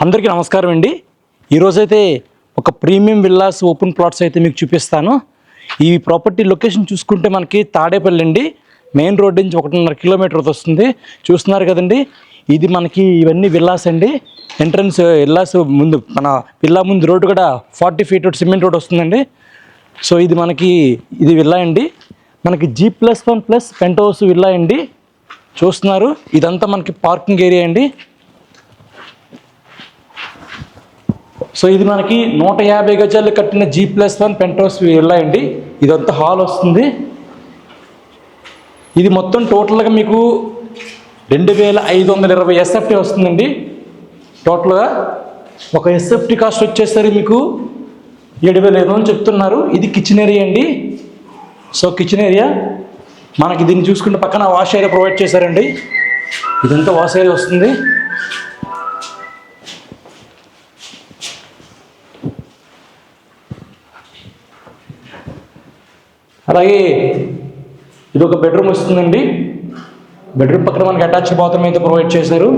అందరికీ నమస్కారం అండి. ఈరోజైతే ఒక ప్రీమియం విల్లాస్ ఓపెన్ ప్లాట్స్ అయితే మీకు చూపిస్తాను. ఈ ప్రాపర్టీ లొకేషన్ చూసుకుంటే మనకి తాడేపల్లి అండి, మెయిన్ రోడ్ నుంచి 1.5 కిలోమీటర్ వస్తుంది. చూస్తున్నారు కదండి, ఇది మనకి ఇవన్నీ విల్లాస్ అండి. ఎంట్రన్స్ విల్లాస్ ముందు మన విల్లా ముందు రోడ్డు కూడా 40 ఫీట్ సిమెంట్ రోడ్ వస్తుందండి. సో ఇది విల్లా అండి, మనకి G+1+ పెంట్ హౌస్ విల్లా అండి. చూస్తున్నారు, ఇదంతా మనకి పార్కింగ్ ఏరియా అండి. సో ఇది మనకి 150 గజాలు కట్టిన G+1 పెంట్ హౌస్ విల్లా అండి. ఇదంతా హాల్ వస్తుంది. ఇది మొత్తం టోటల్గా మీకు 2520 ఎస్ఎఫ్టీ వస్తుందండి. టోటల్గా ఒక ఎస్ఎఫ్టీ కాస్ట్ వచ్చేసరికి మీకు 7500 చెప్తున్నారు. ఇది కిచెన్ ఏరియా అండి. సో కిచెన్ ఏరియా మనకి దీన్ని చూసుకుంటే పక్కన వాష్ ఏరియా ప్రొవైడ్ చేశారండి. ఇదంతా వాష్ ఏరియా వస్తుంది. అలాగే ఇది ఒక బెడ్రూమ్ వస్తుందండి. బెడ్రూమ్ పక్కన మనకి అటాచ్ బాత్రూమ్ అయితే ప్రొవైడ్ చేశారు.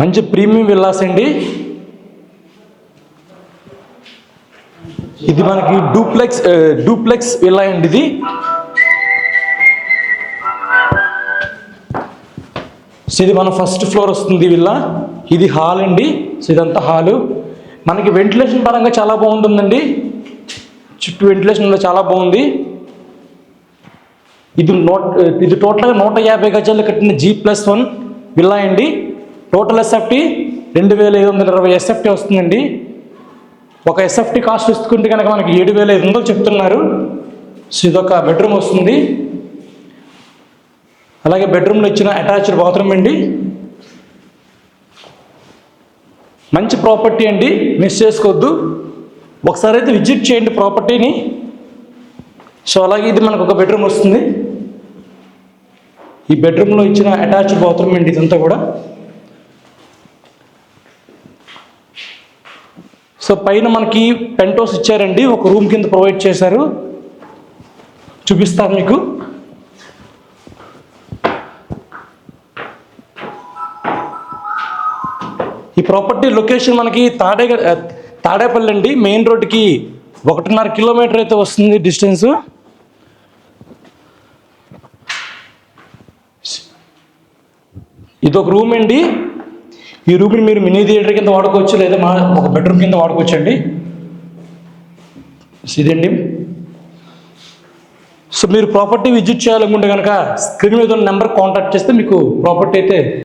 మంచి ప్రీమియం విల్లాస్ అండి. ఇది మనకి డూప్లెక్స్ విల్లా అండి. ఇది మన ఫస్ట్ ఫ్లోర్ వస్తుంది విల్లా. ఇది హాల్ అండి. సో ఇదంతా హాలు. మనకి వెంటిలేషన్ పరంగా చాలా బాగుంటుందండి. చుట్టూ వెంటిలేషన్ చాలా బాగుంది. ఇది టోటల్గా 150 గజాలు కట్టిన G+1 విల్లా అండి. టోటల్ ఎస్ఎఫ్టీ 2520 ఎస్ఎఫ్టీ వస్తుందండి. ఒక ఎస్ఎఫ్టీ కాస్ట్ ఇస్తుకుంటే కనుక మనకి 7500 చెప్తున్నారు. సో ఇదొక బెడ్రూమ్ వస్తుంది. అలాగే బెడ్రూమ్లో ఇచ్చిన అటాచ్డ్ బాత్రూమ్ అండి. మంచి ప్రాపర్టీ అండి, మిస్ చేసుకోవద్దు. ఒకసారి అయితే విజిట్ చేయండి ప్రాపర్టీని. సో అలాగే ఇది మనకు ఒక బెడ్రూమ్ వస్తుంది. ఈ బెడ్రూమ్లో ఇచ్చిన అటాచ్డ్ బాత్రూమ్ అండి ఇదంతా కూడా. సో పైన మనకి పెంట్ హౌస్ ఇచ్చారండి, ఒక రూమ్ కింద ప్రొవైడ్ చేశారు. చూపిస్తాను మీకు. ఈ ప్రాపర్టీ లొకేషన్ మనకి తాడేపల్లి అండి, మెయిన్ రోడ్డుకి 1.5 కిలోమీటర్ అయితే వస్తుంది డిస్టెన్స్. ఇది ఒక రూమ్ అండి. ఈ రూమ్ని మీరు మినీ థియేటర్ కింద వాడుకోవచ్చు, లేదా ఒక బెడ్రూమ్ కింద వాడుకోవచ్చు అండి. ఇదండి. సో మీరు ప్రాపర్టీ విజిట్ చేయాలనుకుంటే కనుక స్క్రీన్ మీద ఉన్న నెంబర్ కాంటాక్ట్ చేస్తే మీకు ప్రాపర్టీ అయితే